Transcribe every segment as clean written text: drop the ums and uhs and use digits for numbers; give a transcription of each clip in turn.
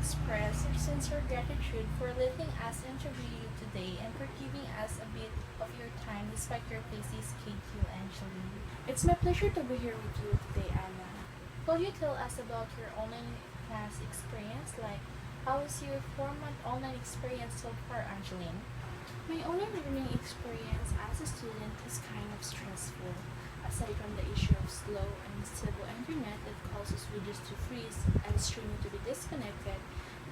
express our sincere gratitude for letting us interview you today and for giving us a bit of your time despite your busy schedule, Angeline. It's my pleasure to be here with you today, Anna. Will you tell us about your online class experience? Like, how is your 4-month online experience so far, Angeline? My online learning experience as a student is kind of stressful. Aside from the issue of slow and unstable internet that causes videos to freeze and streaming to be disconnected,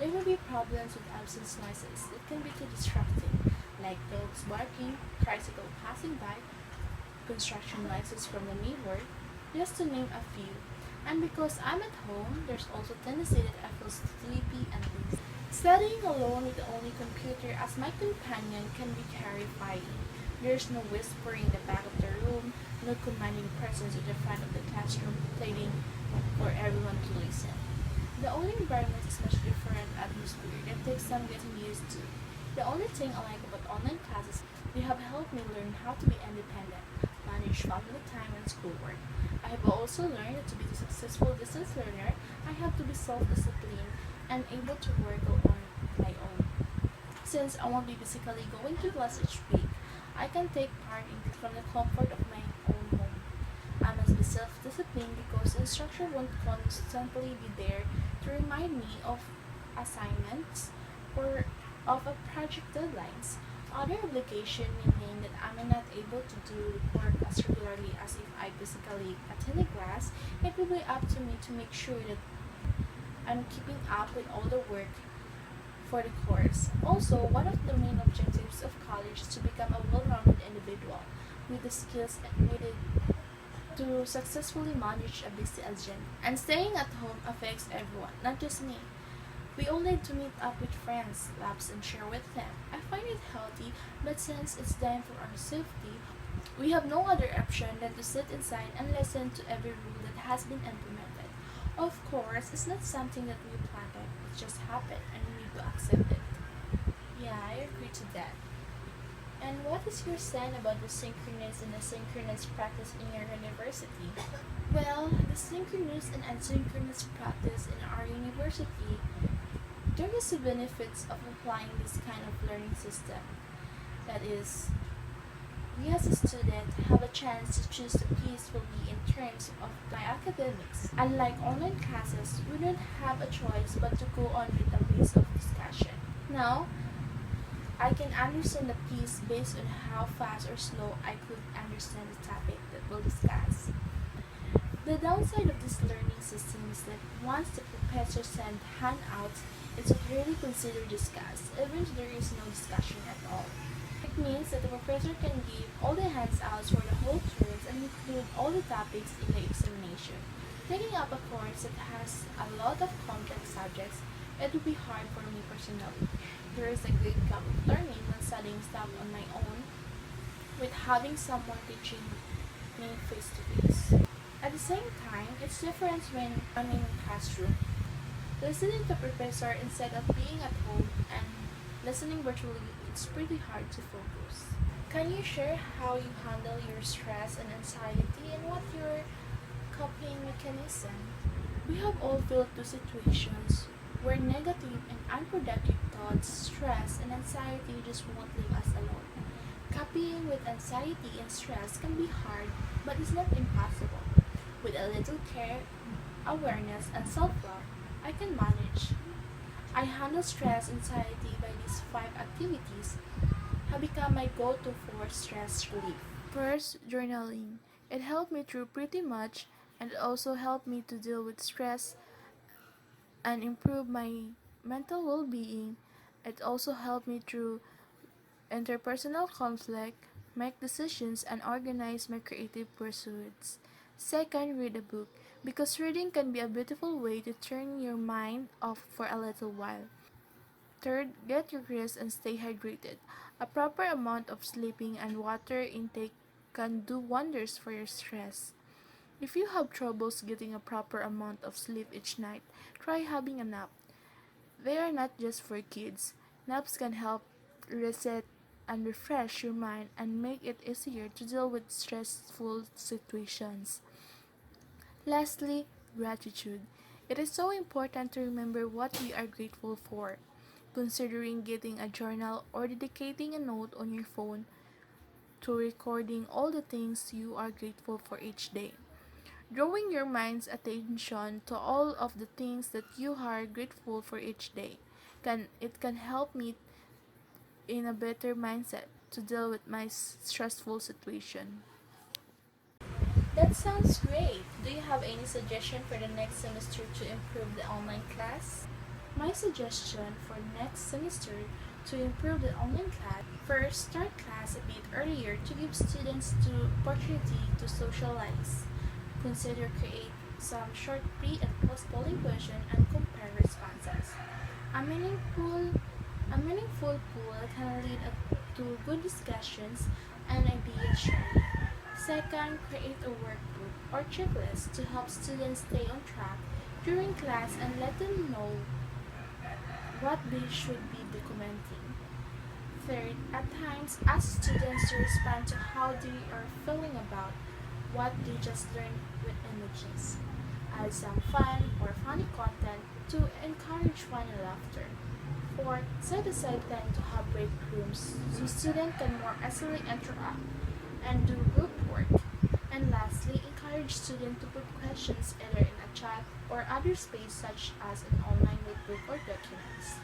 there will be problems with absence noises that can be too distracting, like dogs barking, tricycle passing by, construction noises from the neighbor, just to name a few. And because I'm at home, there's also tendency that I feel sleepy and lazy. Studying alone with the only computer as my companion can be terrifying. There's no whisper in the back of the room, no commanding presence at the front of the classroom pleading for everyone to listen. The only environment is much different atmosphere that takes some getting used to. The only thing I like about online classes, they have helped me learn how to be independent, manage family time and schoolwork. I have also learned that to be a successful distance learner, I have to be self-disciplined and able to work on my own. Since I won't be physically going to class each week, I can take part in it from the comfort of my own home. I must be self-disciplined because the instructor won't constantly be there to remind me of assignments or of a project deadlines. Other obligation meaning that I'm not able to do work as regularly as if I physically attend a class, it will be up to me to make sure that I'm keeping up with all the work for the course. Also, one of the main objectives of college is to become a well-rounded individual with the skills needed to successfully manage a busy agenda. And staying at home affects everyone, not just me. We all need to meet up with friends, labs, and share with them. I find it healthy, but since it's done for our safety, we have no other option than to sit inside and listen to every rule that has been implemented. Of course, it's not something that we planned, it just happened and we need to accept it. Yeah, I agree to that. And what is your stand about the synchronous and asynchronous practice in your university? Well, the synchronous and asynchronous practice in our university, there is the benefits of applying this kind of learning system. That is, we as a student have a chance to choose the piece will be in terms of my academics. Unlike online classes, we don't have a choice but to go on with the pace of discussion. Now, I can understand the piece based on how fast or slow I could understand the topic that we'll discuss. The downside of this learning system is that once the professor sends handouts, it's rarely considered discussed, even if there is no discussion at all. It means that the professor can give all the handouts for the whole terms and include all the topics in the examination. Taking up a course that has a lot of complex subjects, it would be hard for me personally. There is a great gap of learning when studying stuff on my own with having someone teaching me face to face. At the same time, it's different when I'm in a classroom. Listening to a professor instead of being at home and listening virtually, it's pretty hard to focus. Can you share how you handle your stress and anxiety and what your coping mechanism? We have all felt those situations where negative and unproductive thoughts, stress, and anxiety just won't leave us alone. Copying with anxiety and stress can be hard, but it's not impossible. With a little care, awareness, and self love, I can manage. I handle stress anxiety by these 5 activities have become my go to for stress relief. First, journaling. It helped me through pretty much and also helped me to deal with stress and improve my mental well being. It also helped me through interpersonal conflict, make decisions, and organize my creative pursuits. Second, read a book, because reading can be a beautiful way to turn your mind off for a little while. Third, get your rest and stay hydrated. A proper amount of sleeping and water intake can do wonders for your stress. If you have troubles getting a proper amount of sleep each night, try having a nap. They are not just for kids. Naps can help reset and refresh your mind and make it easier to deal with stressful situations. Lastly, gratitude. It is so important to remember what we are grateful for. Considering getting a journal or dedicating a note on your phone to recording all the things you are grateful for each day. Drawing your mind's attention to all of the things that you are grateful for each day can help me in a better mindset to deal with my stressful situation. That sounds great. Do you have any suggestion for the next semester to improve the online class? My suggestion for next semester to improve the online class: first, start class a bit earlier to give students the opportunity to socialize. Consider create some short pre and post polling question and compare responses. A meaningful a meaningful poll can lead to good discussions and idea sharing. Second, create a workbook or checklist to help students stay on track during class and let them know what they should be documenting. Third, at times, ask students to respond to how they are feeling about what they just learned with images. Add some fun or funny content to encourage fun and laughter. Fourth, set aside time to have break rooms so students can more easily interact and do group work. And lastly, encourage students to put questions either in a chat or other space such as an online notebook or documents.